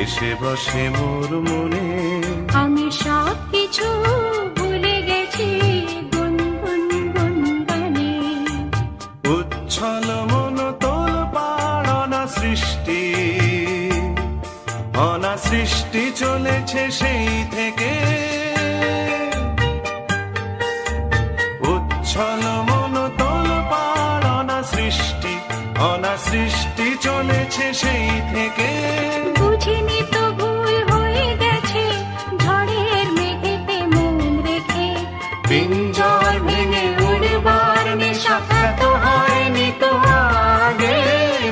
এসে বসে মোর মনে। আমি সব কিছু ভুলে গেছি গুনগুন গুনগানে। উচ্ছল মন তোল পাড় অনা সৃষ্টি, অনা সৃষ্টি চলেছে সেই থেকে। উচ্ছল মন তোল পাড় অনা সৃষ্টি, অনা সৃষ্টি চলেছে সেই থেকে। বুঝিনি তো ভুল হয়ে গেছে ঝড়ের মেঘেতে মন রেখে। পিঞ্জর ভেঙে উড়বার নেশা তো হয়নি তো আগে।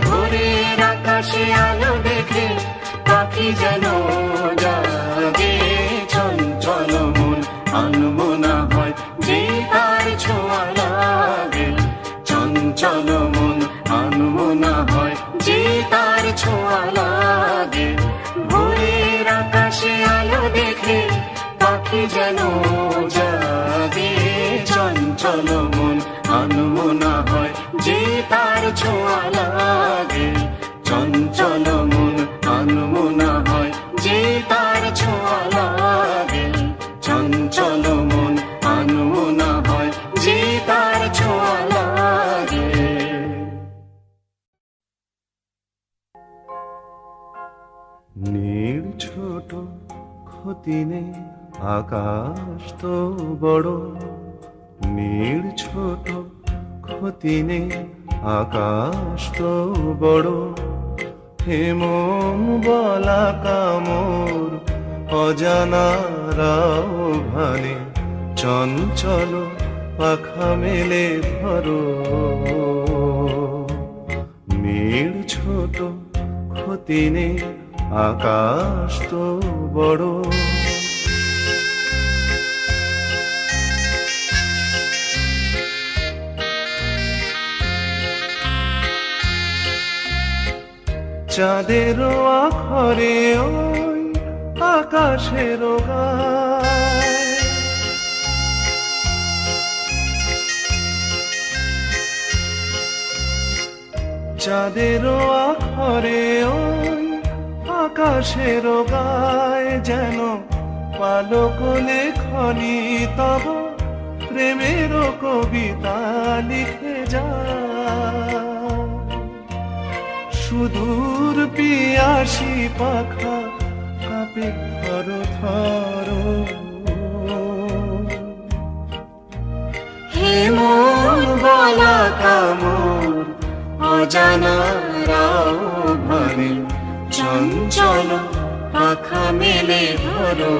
ভোরের আকাশে আলো দেখে পাখি যেন জাগে। চঞ্চল মন আনমনা হয় যে তার ছোঁয়া লাগে। চঞ্চল মন আনমনা হয় যে তার ছোঁয়া লাগে। ভোরের আকাশে আলো দেখে পাখি যেন জাগে। চঞ্চল মন আনমনা হয় যে তার ছোঁয়া লাগে। চঞ্চল মন আনমনা হয় যে তার ছোঁয়া লাগে। চঞ্চল মন আনমনা হয় যে তার ছোঁয়া লাগে। নীল ছোট ক্ষতি নেই আকাশ তো বড়। নীল ছোট ক্ষতি নেই আকাশ তো বড়। হেমম বলা কামর অজানারাও ভানে। চঞ্চল পাখা মেলে ধরো। নীল ছোট ক্ষতি নেই আকাশ তো বড়। চাঁদেরও আখরে ওই আকাশেরও গায়। চাঁদেরও আখরে ওই আকাশেরও গায়। যেন পালক লেখনি তব প্রেমেরও কবিতা লিখে যায়। সুদূর পিয়াসী পাখা কাঁপে থর থর। হেমন বলা কামর অজানারাও ভানে। চঞ্চল পাখা মেলে ধরো।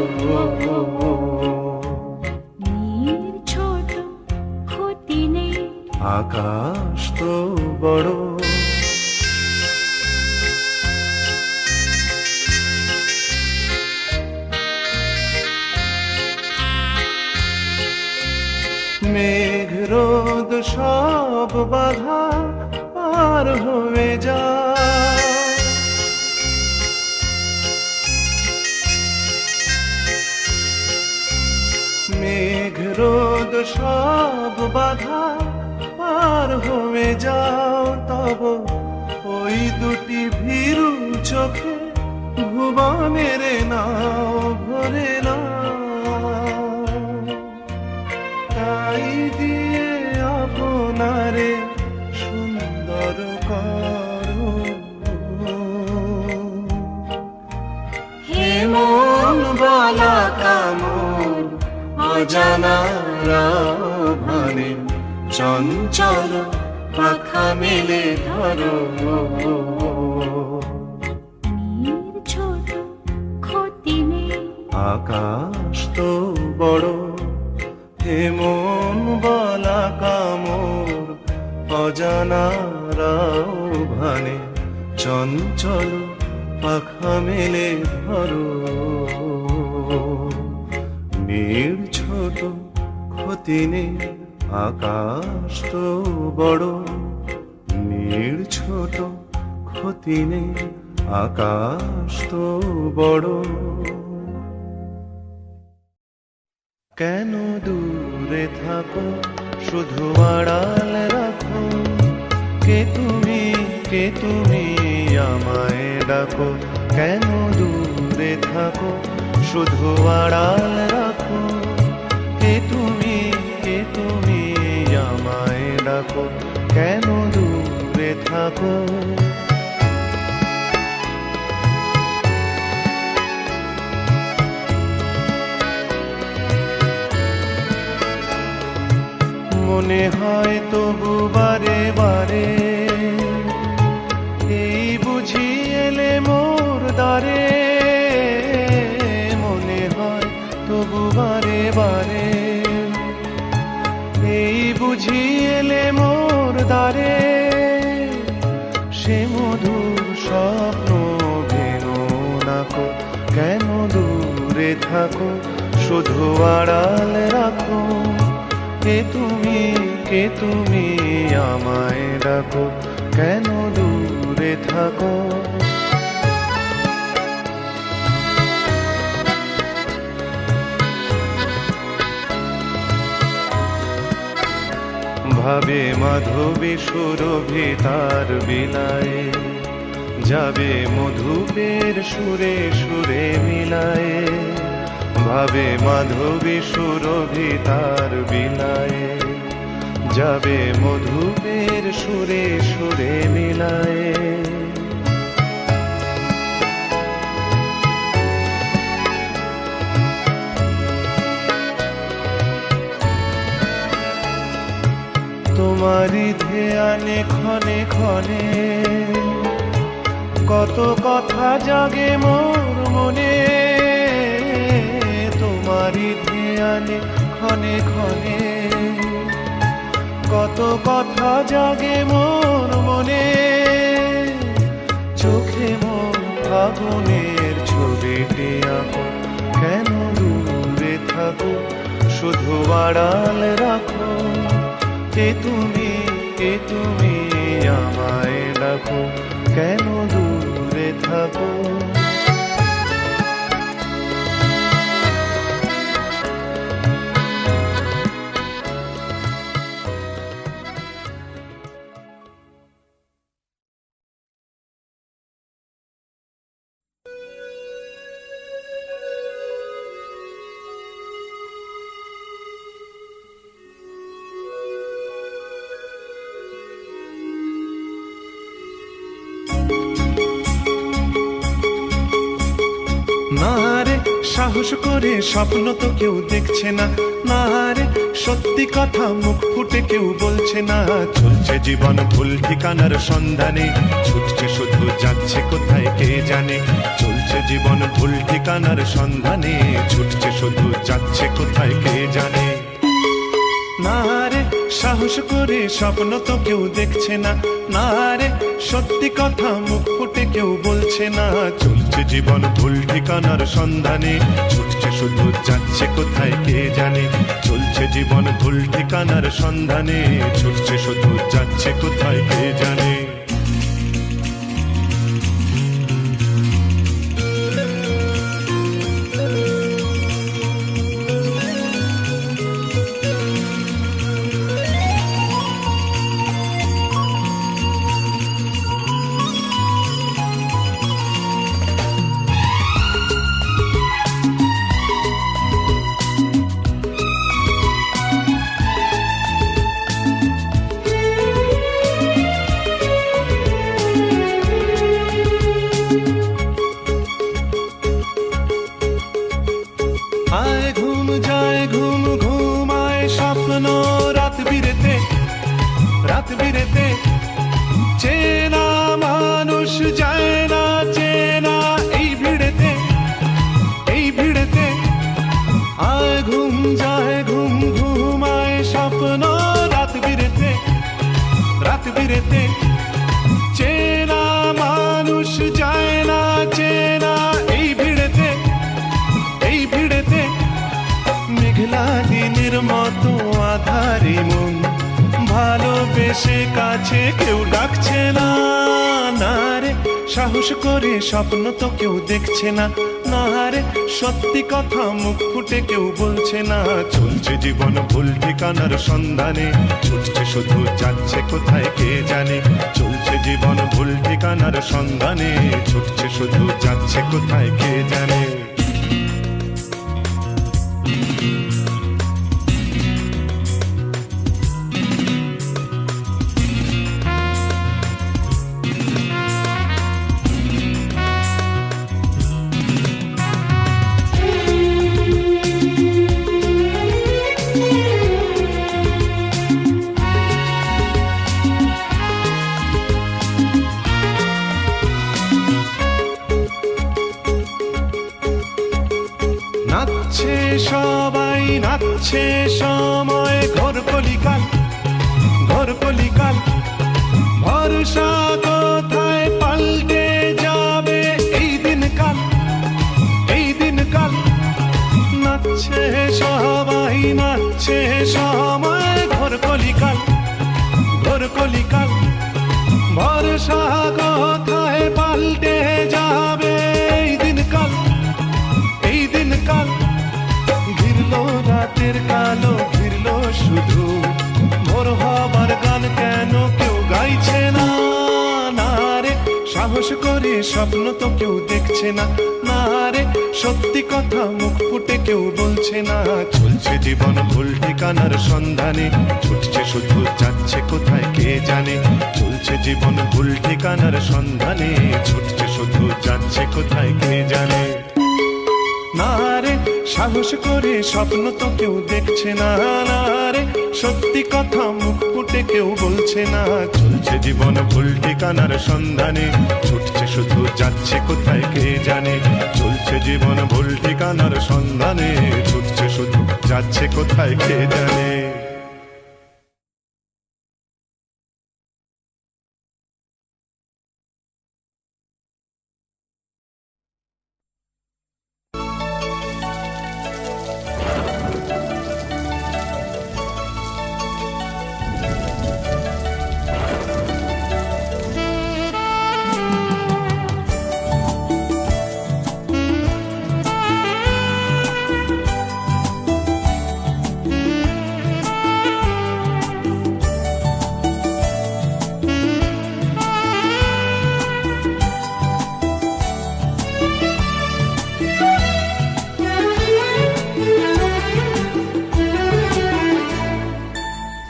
নীল ছোট ক্ষতি নেই আকাশ তো বড়। মেঘ রোদ সব বাধা পার হয়ে যায়। মেঘ রোদ সব বাধা পার হয়ে যাও। তব ওই দুটি ভীরু চোখে ভুবনের নাও ভরে না। তাই দিয়ে আপনারে সুন্দর করো। হেমন বলা কামর অজানারাও ভানে। চঞ্চল পাখা মেলে ধরো। নীল ছোট ক্ষতি নেই আকাশ তো বড়। হেমন বলা কামর অজানারাও ভানে। চঞ্চল পাখা মেলে ধরো। নীল ছোট ক্ষতি নেই আকাশ তো বড়। নীল ছোট ক্ষতি নেই আকাশ তো বড়। কেন দূরে থাকো শুধু আড়াল রাখো। কে তুমি আমায় ডাকো। কেন দূরে থাকো, শুধু আড়াল রাখো। কে তুমি আমায় ডাকো, কেন দূরে থাকো। মনে হয় তবু বারে বারে, এই বুঝি এলে মোর দ্বারে। মনে হয় তবু বারে বারে, এই বুঝি এলে মোর দ্বারে। সে মধুর স্বপ্ন ভেঙো নাকো, কেন দূরে থাকো, শুধু আড়াল রাখো। কে তুমি আমায় ডাকো, কেন দূরে থাকো। ভাবে মাধবী সুরভি তার বিলায়, যাবে মধুপের সুরে সুরে মিলায়। ভাবে মাধবী সুরভি তার বিলায়, যাবে মধুপের সুরে সুরে মিলায়। তোমারি ধ্যানে ক্ষণে ক্ষণে, কত কথা জাগে মোর মনে। তোমারি ধ্যানে ক্ষণে ক্ষণে, কত কথা জাগে মোর মনে। চোখে মোর ফাগুনের ছবিটি আঁকো, কেন দূরে থাকো, শুধু আড়াল রাখো। কে তুমি আমায় ডাকো, কেন দূরে থাকো। না রে সাহস করে স্বপ্ন তো কেউ দেখছে না, না রে সত্যি কথা মুখ ফুটে কেউ বলছে না। চলছে জীবন ভুল ঠিকানার সন্ধানে, ছুটছে শুধু যাচ্ছে কোথায় কে জানে। চলছে জীবন ভুল ঠিকানার সন্ধানে, ছুটছে শুধু যাচ্ছে কোথায় কে জানে। না রে সাহস করে স্বপ্ন তো কেউ দেখছে না, না রে সত্যি কথা মুখ ফুটে কেউ বলছে না। চলছে জীবন ভুল ঠিকানার সন্ধানে, ছুটছে শুধু যাচ্ছে কোথায় কে জানে। চলছে জীবন ভুল ঠিকানার সন্ধানে, ছুটছে শুধু যাচ্ছে কোথায় কে জানে। বিরেতে চেনা মানুষ যায় না চেনা এই ভিড়েতে আয় ঘুম যায় ঘুম ঘুমায় স্বপ্ন রাত বিরেতে চেনা মানুষ যায় না চেনা এই ভিড়েতে মেঘলা দিনের মতো আধারে মন ভালোবেসে কাছে কেউ ডাকছে না না রে সাহস করে স্বপ্ন তো কেউ দেখছে না না রে সত্যি কথা মুখ ফুটে কেউ বলছে না চলছে জীবন ভুল ঠিকানার সন্ধানে ছুটছে শুধু যাচ্ছে কোথায় কে জানে চলছে চলছে জীবন ভুল ঠিকানার সন্ধানে, ছুটছে শুধু যাচ্ছে কোথায় কে জানে। নাচছে সবাই নাচছে সময়, ঘোর কলিকাল ঘোর কলিকাল, ভরসা কোথায় পাল্টে যাবে এই দিনকাল এই দিনকাল। নাচছে সবাই নাচছে সময়, ঘোর কলিকাল ঘোর কলিকাল, ভরসা কোথায় পাল্টে যাবে এই দিনকাল এই দিনকাল। ঘিরল রাতের কালো ঘিরল শুধু, ভোর হবার গান কেন কেউ গাইছে না? না রে সাহস করে স্বপ্ন তো কেউ দেখছে না, না রে সত্যি কথা মুখ ফুটে কেউ বলছে না। চলছে জীবন ভুল ঠিকানার সন্ধানে, ছুটছে শুধু যাচ্ছে কোথায় কে জানে। চলছে জীবন ভুল ঠিকানার সন্ধানে, ছুটছে শুধু যাচ্ছে কোথায় কে জানে। না রে সাহস করে স্বপ্ন তো কেউ দেখছে না, না রে সত্যি কথা মুখ ফুটে কেউ বলছে না। চলছে জীবন ভুল ঠিকানার সন্ধানে, ছুটছে শুধু যাচ্ছে কোথায় কে জানে। চলছে জীবন ভুল ঠিকানার সন্ধানে, ছুটছে শুধু যাচ্ছে কোথায় কে জানে।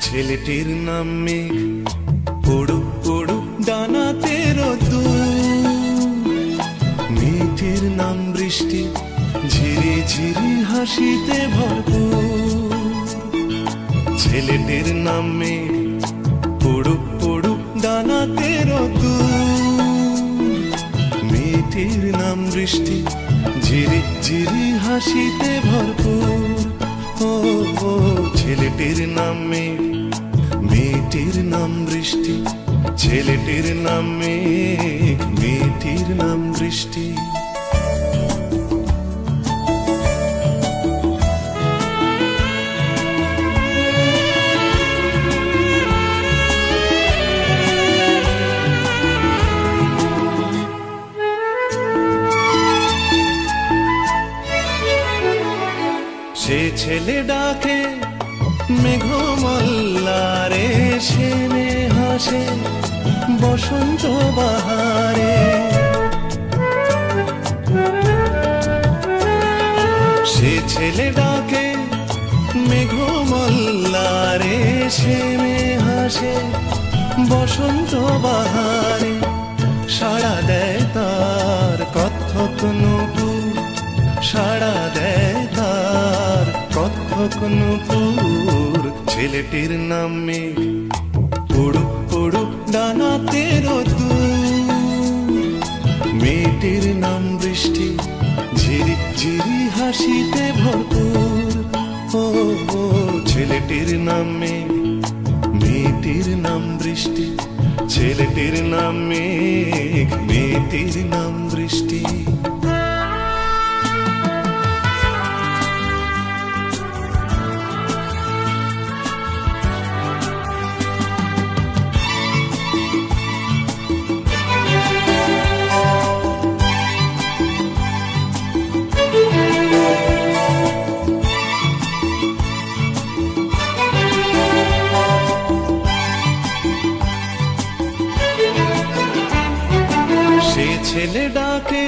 ছেলেটির নাম মেঘ, পড়ুক পড়ুক ডানাতে রোদ্দুর। মেয়েটির নাম বৃষ্টি, ঝিরি ঝিরি হাসিতে ভরপুর। ছেলেটির নাম মেঘ, পড়ুক পড়ুক ডানাতে রোদ্দুর। মেয়েটির নাম বৃষ্টি, ঝিরি ঝিরি হাসিতে ভরপুর। ও ও ছেলেটির নাম মেঘ, মেয়েটির নাম বৃষ্টি। ছেলেটির নাম মেঘ, মেয়েটির নাম বৃষ্টি। সে ছেলে ডাকে মেঘমল্লারে, সেনে হাসে বসন্ত বাহারে। সে ছেলে ডাকে মেঘমল্লারে, সেনে হাসে বসন্ত বাহারে। সাড়া দেয় তার কত্থক নূপুর, সাড়া দেয় তার কত্থক নূপুর। ছেলেটির নাম মেঘ, পড়ুক পড়ুক ডানাতে রোদ্দুর। মেয়েটির নাম বৃষ্টি, ঝিরি ঝিরি হাসিতে ভরপুর। ও ও ছেলেটির নাম মেঘ, মেয়েটির নাম বৃষ্টি। ছেলেটির নাম মেঘ, মেয়েটির নাম বৃষ্টি। ছেলে ডাকে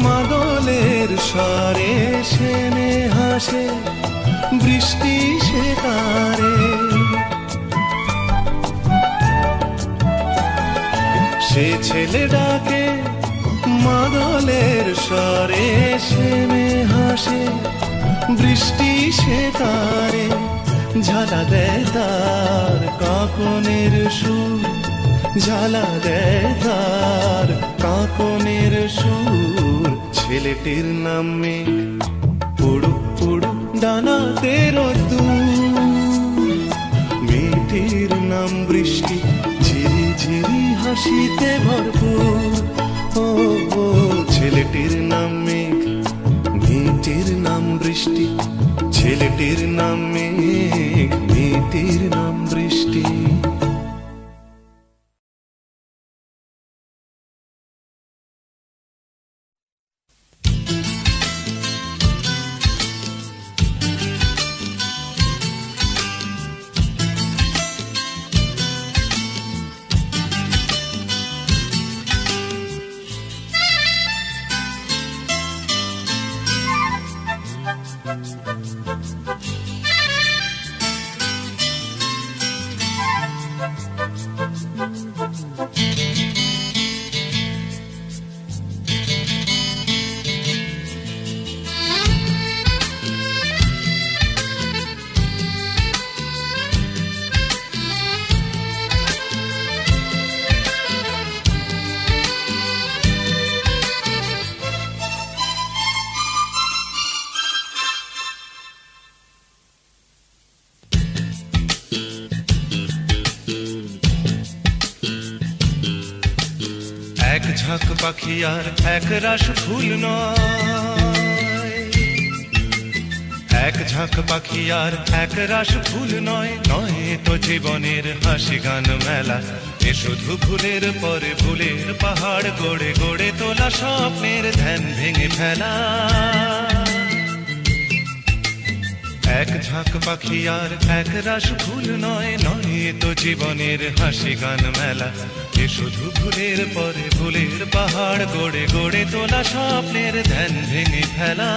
মাদলের স্বরে, সেনে হাসে বৃষ্টি সে তারে। সে ছেলে ডাকে মাদলের স্বরে, সেনে হাসে বৃষ্টি সে তারে। ঝালা দেয় তার কাকনের সুর, ঝালা দেয় তার কাকনের সুর। ছেলেটির নাম মেঘ, উড়ুক উড়ুক ডানাতে রোদ্দুর। মেয়েটির নাম বৃষ্টি, ঝিরি ঝিরি হাসিতে ভরপুর। ও ও ছেলেটির নাম মেঘ, মেয়েটির নাম বৃষ্টি। ছেলেটির নাম মেঘ, মেয়েটির নাম বৃষ্টি। এক ঝাঁক পাখি আর এক রাস ফুল নয়, এক ঝাঁক পাখি আর এক রাস ফুল নয়। নয় তো জীবনের হাসি গান মেলা, এ শুধু ভুলের পরে ভুলের পাহাড় গড়ে গড়ে তোলা স্বপ্নের ধ্যান ভেঙে ফেলা। এক ঝাঁক পাখি আর এক রাস ফুল নয়, নয় তো জীবনের হাসি গান মেলা, এ শুধু ভুলের পরে ভুলের পাহাড় গড়ে গড়ে তোলা স্বপ্নের ধ্যান ভেঙে ফেলা।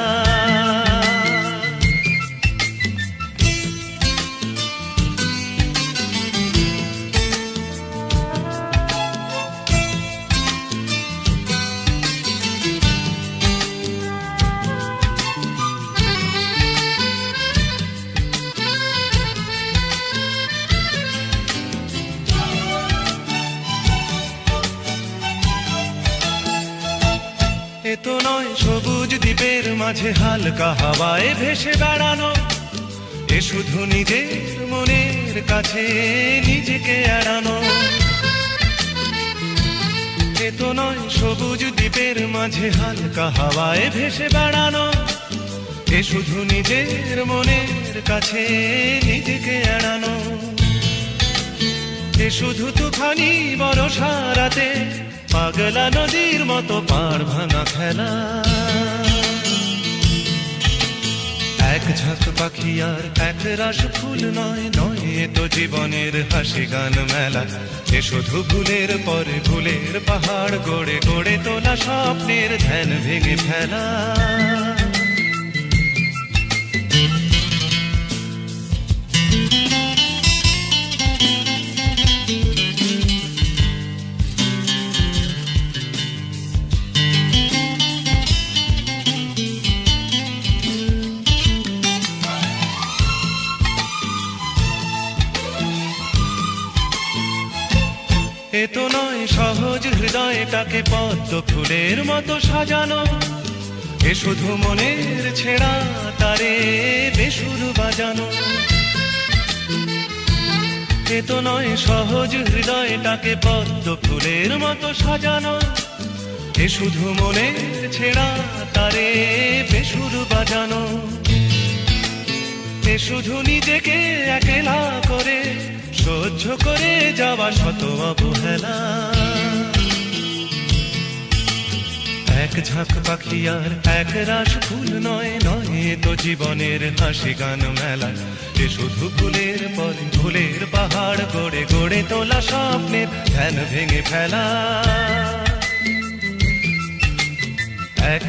এ তো নয় সবুজ দ্বীপের মাঝে হালকা হাওয়ায় ভেসে বেড়ানো, এ শুধু নিজের মনের কাছে নিজেকে এড়ানো। এ তো নয় সবুজ দ্বীপের মাঝে হালকা হাওয়ায় ভেসে বেড়ানো, এ শুধু নিজের মনের কাছে নিজেকে এড়ানো। এ শুধু তুফানি বরষা রাতে পাগলা নদীর মতো পাড় ভাঙা খেলা। এক ঝাঁক পাখি আর এক রাস ফুল নয়, নয় তো জীবনের হাসি গান মেলা, এ শুধু ভুলের পরে ভুলের পাহাড় গড়ে গড়ে তোলা স্বপ্নের ধ্যান ভেঙে ফেলা। এ তো নয় সহজ হৃদয়টাকে পদ্ম ফুলের মতো সাজানো, এ শুধু মনের ছেঁড়া তারে বেসুর বাজানো। এ তো নয় সহজ হৃদয়টাকে পদ্ম ফুলের মতো সাজানো, এ শুধু মনের ছেঁড়া তারে বেসুর বাজানো। এ শুধু নিজেকে একলা করে সহ্য করে যাওয়া শত অবহেলা। এক ঝাঁক পাখি আর এক রাস ফুল নয়, নয় তো জীবনের হাসি গান মেলা, এ শুধু ভুলের পরে ভুলের পাহাড় গড়ে গড়ে তোলা স্বপ্নের ধ্যান ভেঙে ফেলা।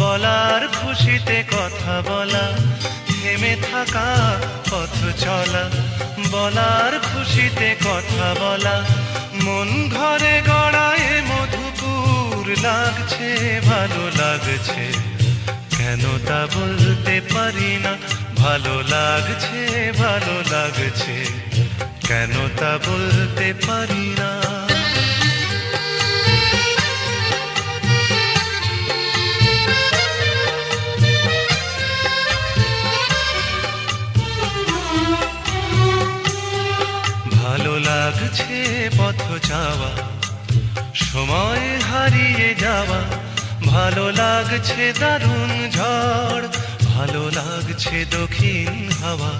বলার খুশিতে কথা বলা, থেমে থাকা পথ চলা, বলার খুশিতে কথা বলা, মন ঘরে গড়ায় মধুপুর লাগছে, ভালো লাগছে, কেন তা বলতে পারি না, ভালো লাগছে, ভালো লাগছে, কেন তা বলতে পারি না। ভালো লাগছে পথ যাওয়া, সময় হারিয়ে যাওয়া, ভালো লাগছে দারুণ ঝড়, ভালো লাগছে দক্ষিণ হাওয়া,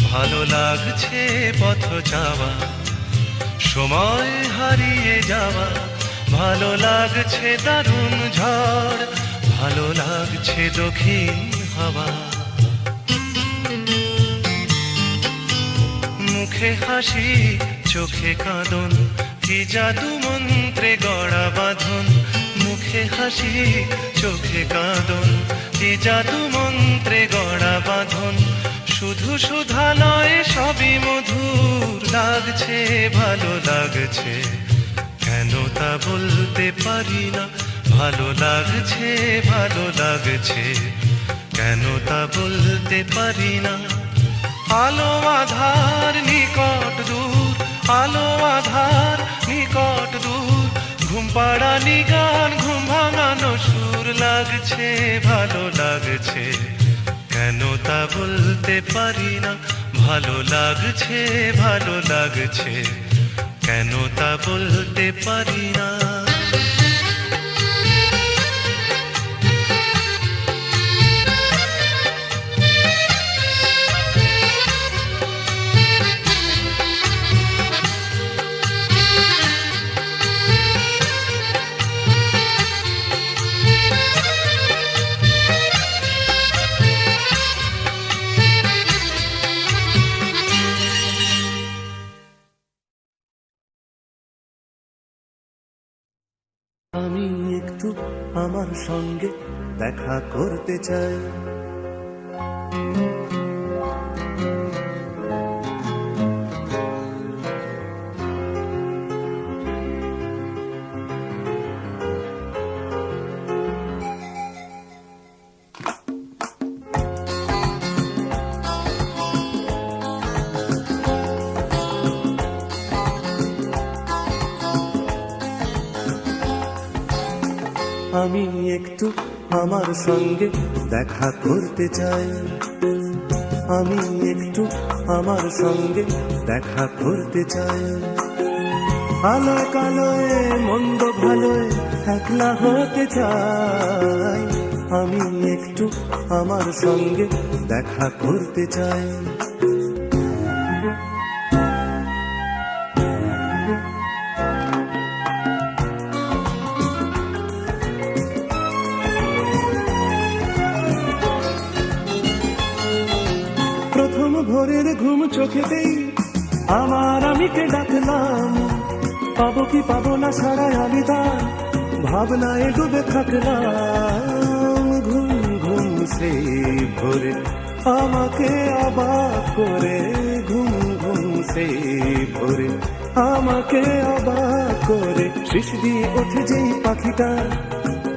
ভালো লাগছে পথ যাওয়া, সময় হারিয়ে যাওয়া, ভালো লাগছে দারুণ ঝড়, ভালো লাগছে দক্ষিণ হাওয়া। মুখে হাসি চোখে কাঁদন, কি জাদু মন্ত্রে গড়া বাঁধন, মুখে হাসি চোখে কাঁদন, কি জাদু মন্ত্রে গড়া বাঁধন, শুধু সুধা নয় সবই মধুর লাগছে, ভালো লাগছে, কেন তা বলতে পারি না, ভালো লাগছে, ভালো লাগছে, কেন তা বলতে পারি না। আলো আধার নিকট দূর, আলো আধার নিকট দূর, ঘুম পাড়ানি গান ঘুম ভাঙানো সুর লাগছে, ভালো লাগছে, কেন তা বলতে পারি না, ভালো লাগছে, ভালো লাগছে, কেন তা বলতে পারি না। আমি একটু আমার সঙ্গে দেখা করতে চাই, আমি একটু আমার সঙ্গে দেখা করতে চাই, আমি একটু আমার সঙ্গে দেখা করতে চাই, আলোয় কালোয় মন্দ ভালোয় একলা হতে চাই, আমি একটু আমার সঙ্গে দেখা করতে চাই। প্রথম ভোরের ঘুম চোখেতেই আমার আমিকে ডাকলাম, পাবো কি পাবো না সারায় আমি তার ভাবনায় ডুবে থাকলাম, ঘুম ঘুম সেই ভোরে আমাকে অবাক করে, ঘুম ঘুম সেই ভোরে আমাকে অবাক করে, শিশ দিয়ে ওঠে যেই পাখিটা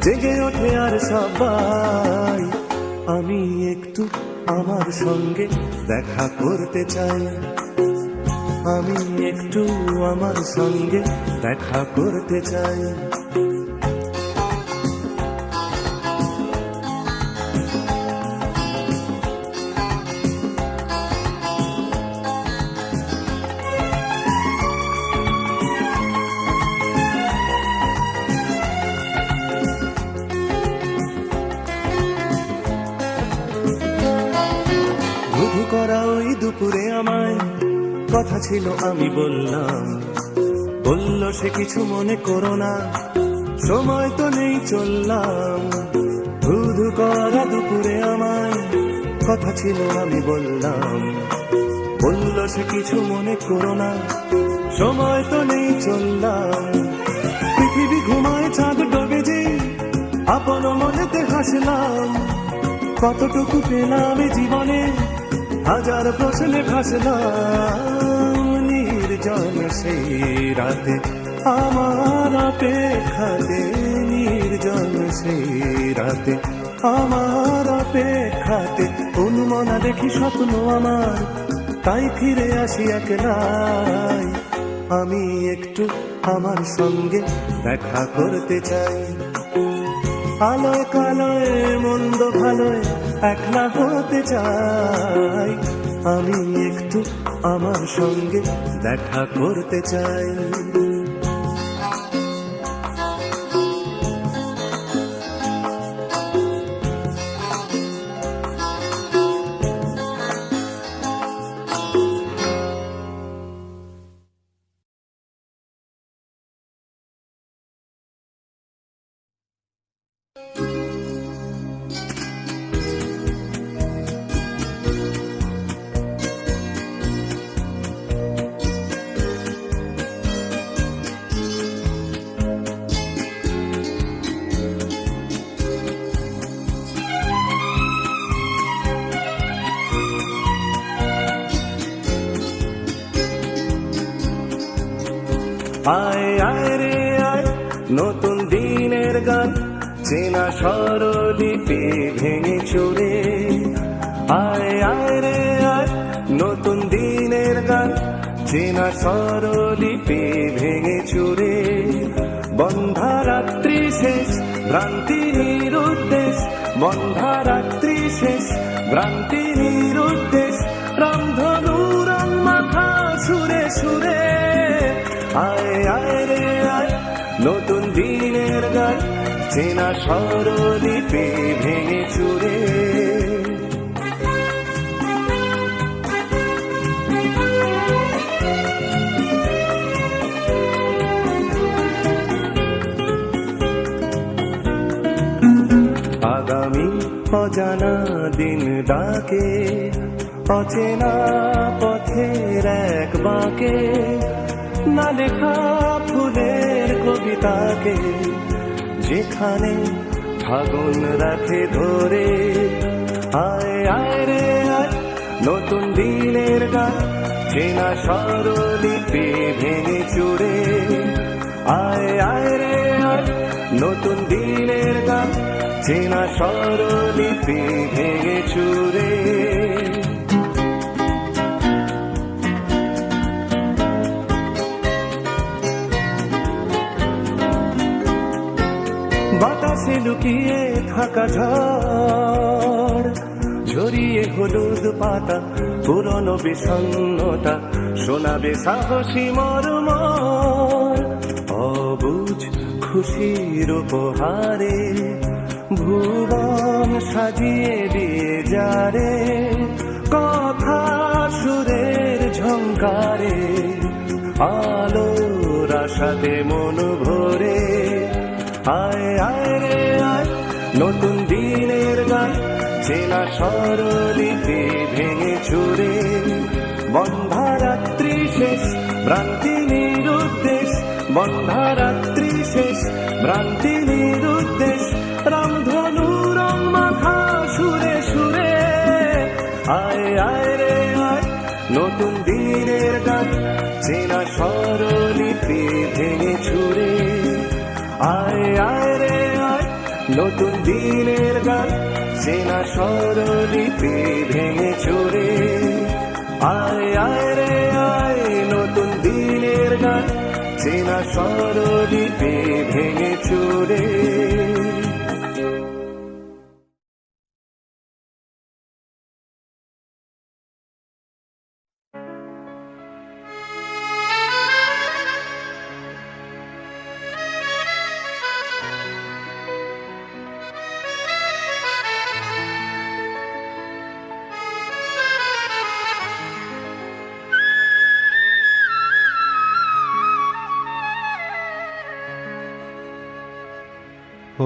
জেগে ওঠে আর সবাই, আমি একটু আমার সঙ্গে দেখা করতে চাই, আমি একটু আমার সঙ্গে দেখা করতে চাই। ধুধু করা ওই দুপুরে আমায় কথা ছিল আমি বললাম, বলল সে কিছু মনে করো না, সময় তো নেই চললাম, ধুধু করা দুপুরে আমায় কথা ছিল আমি বললাম, বলল সে কিছু মনে করো না, সময় তো নেই চললাম, পৃথিবী ঘুমায় চাঁদ ডোবে যে আপন মনেতে হাসলাম, কতটুকু পেলাম এ জীবনে, হাজার প্রশ্নে ভাসলাম। নির্জন সেই রাতে আমার অপেক্ষাতে, নির্জন সেই রাতে আমার অপেক্ষাতে, অনুমনা দেখি স্বপ্ন আমার, তাই ফিরে আসি একলাই। আমি একটু আমার সঙ্গে দেখা করতে চাই, আলোয় কালোয় মন্দ ভালোয় একলা হতে চাই। আমি একটু আমার সঙ্গে দেখা করতে চাই। আয় আয় রে আয়, নতুন দিনের গান, চেনা স্বরলিপি ভেঙে চুরে। আয় আয় রে আয়, নতুন দিনের গান, চেনা স্বরলিপি ভেঙে চুরে। বন্ধা রাত্রি শেষ, ভ্রান্তি নিরুদ্দেশ, বন্ধা রাত্রি শেষ, ভ্রান্তি নিরুদ্দেশ, রামধনু রং মাখা সুরে সুরে। আয় আয় রে আয়, নতুন দিনের গান, চেনা স্বরলিপি ভেঙে চুরে। আগামী অজানা দিন ডাকে, অচেনা পথের এক বাঁকে, না লেখা ফুলের কবিতাকে, যেখানে ফাগুন রাখে ধরে। আয় আয় রে আয়, নতুন দিনের গান, চেনা স্বরলিপি ভেঙে চুরে। আয় আয় রে আয়, নতুন দিনের গান, চেনা স্বরলিপি ভেঙে চুরে। বাতাসে লুকিয়ে থাকা ঝড়, ঝরিয়ে হলুদ পাতা, পুরনো বিষণ্ণতা শোনাবে সাহসী মর্মর। অবুঝ খুশির উপহারে ভুবন সাজিয়ে দিয়ে যারে, কথা সুরের ঝংকারে, আলোর আশাতে মন ভরে। আয় আয় রে আয়, নতুন দিনের গান, চেনা স্বরলিপি ভেঙে চুরে। বন্ধা রাত্রি শেষ, ভ্রান্তি নিরুদ্দেশ, বন্ধা রাত্রি শেষ, ভ্রান্তি নিরুদ্দেশ, রামধনু রং মাখা সুরে সুরে। আয় আয় রে আয়, নতুন দিনের গান, চেনা স্বরলিপি ভেঙে চুরে। আয় আয় রে আয়, নতুন দিনের গান, চেনা স্বরলিপি ভেঙে চুরে। আয় আয় রে আয়, নতুন দিনের গান, চেনা স্বরলিপি ভেঙে চুরে।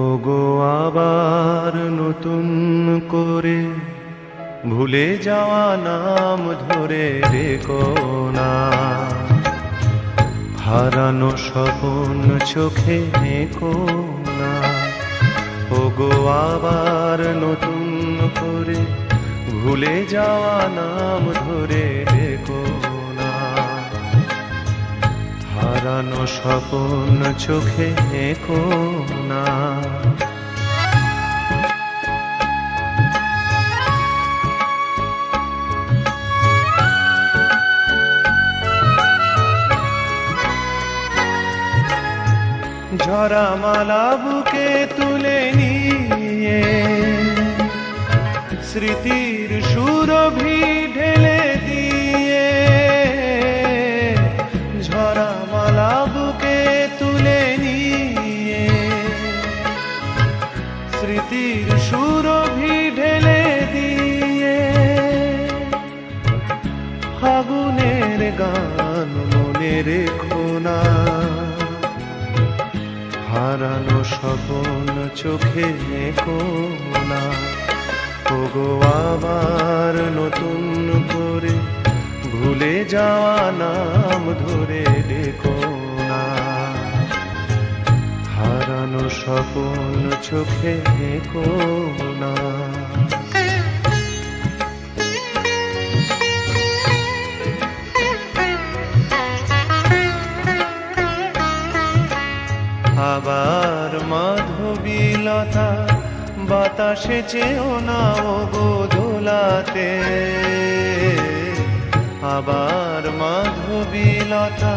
ওগো আবার নতুন করে ভুলে যাওয়া নাম ধরে রেখো না, হারানো স্বপ্ন চোখে নেকো না। ওগো আবার নতুন করে ভুলে যাওয়া নাম ধরে ডেকো না, হারানো স্বপ্ন চোখে এঁকো না। ঝরা মালা বুকে তুলে নিয়ে স্মৃতির সুরভি ঢেলে দিয়ে, ঝরা মালা বুকে তুলে নিয়ে স্মৃতির সুরভি ঢেলে দিয়ে, ফাগুনের গান মনে রেখো না, হারানো স্বপ্ন চোখে এঁকো না। ওগো আবার নতুন করে ভুলে যাওয়া নাম ধরে ডেকো না, হারানো স্বপ্ন চোখে এঁকো না। আবার মাধবীলতা বাতাসে চেও না ওগো দোলাতে, আবার মাধবীলতা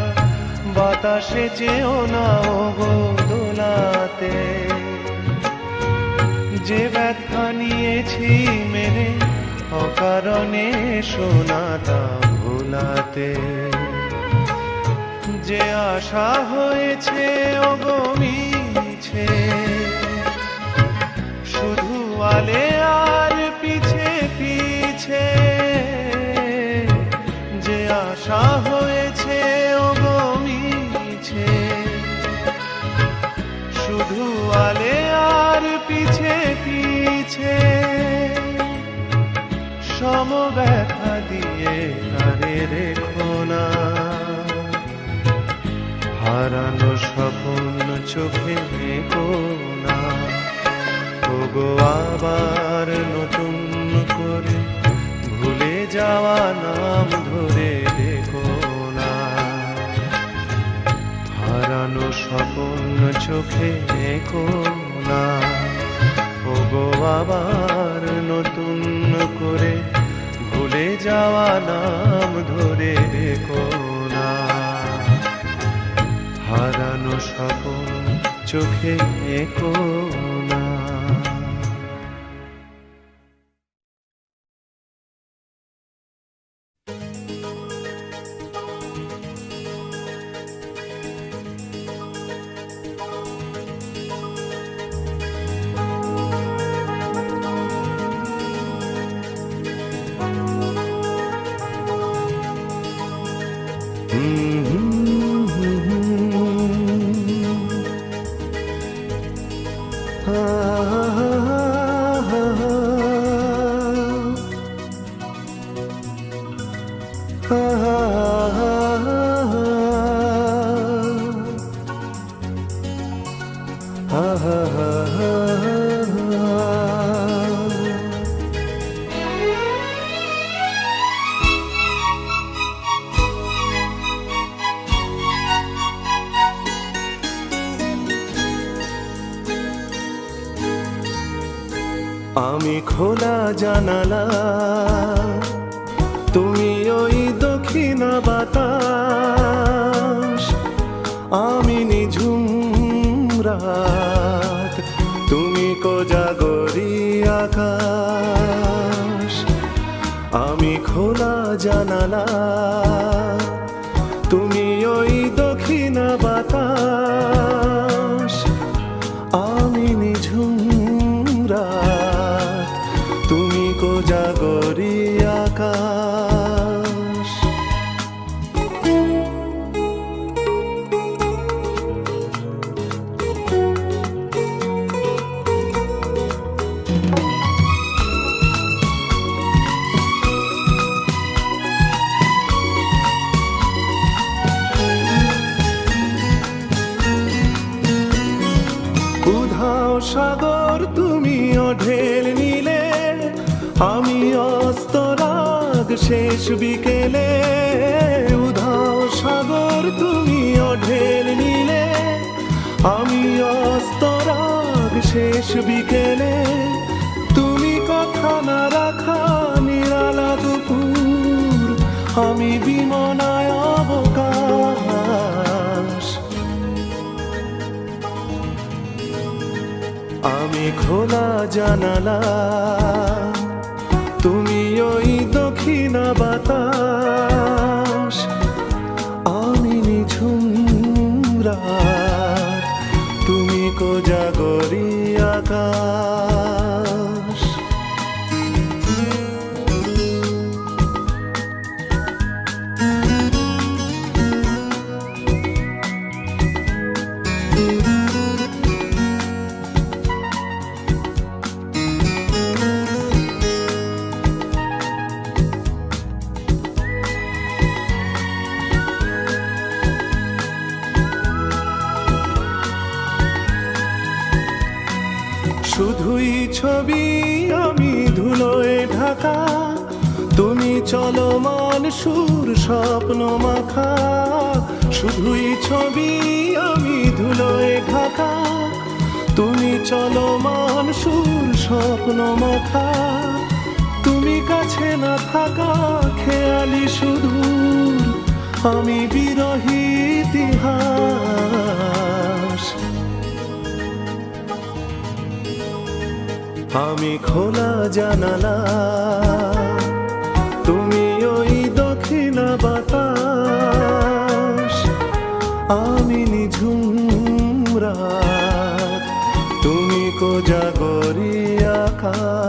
বাতাসে চেও না ওগো দোলাতে। যে ব্যথা নিয়েছি মেনে অকারণে শোনাটা ভোলাতে, যে আশা হয়েছে ওগো মিছে, শুধু আলে আর পিছে পিছে, যে আশা হয়েছে ওগো মিছে, শুধু আলে আর পিছে পিছে, সম ব্যথা দিয়ে আরে রেখো না, হারানো স্বপ্ন চোখে এঁকো না। ওগো আবার নতুন করে ভুলে যাওয়া নাম ধরে ডেকো না, হারানো স্বপ্ন চোখে এঁকো না। ওগো আবার নতুন করে ভুলে যাওয়া নাম ধরে ডেকো না, হারানো স্বপ্ন চোখে এঁকো না। আমি খোলা জানালা, তুমি ওই দক্ষিণা বাতাস, আমি নিঝুম রাত, তুমি কোজাগরি আকাশ। আমি খোলা জানালা, তুমি ওই দক্ষিণা বাতাস, আমি নিঝুম রাত, তুমি কোজাগরি আকাশ। উধাও সাগর ঢেল নিলে, আমি অস্তরাগ শেষ বিকেলে। উধাও সাগর তুমি ঢেল নিলে, আমি অস্তরাগ শেষ বিকেলে। তুমি কথা না রাখা নিরালা দুপুর, আমি বিমনায় অবকাশ। আমি খোলা জানালা, তুমি ওই দক্ষিণা বাতাস। আমি নিঝুম রাত, তুমি কোজাগরী আকাশ। শুধুই ছবি আমি ধুলোয় ঢাকা, তুমি চলমান সুর স্বপ্ন মাখা। শুধুই ছবি আমি ধুলোয় ঢাকা, তুমি চলমান সুর স্বপ্ন মাখা। তুমি কাছে না থাকা খেয়ালি সুদূর, আমি বিরহী ইতিহাস। আমি খোলা জানালা, তুমি ওই দক্ষিণা বাতাস। আমি নিঝুম রাত, তুমি কোজাগরী আকাশ।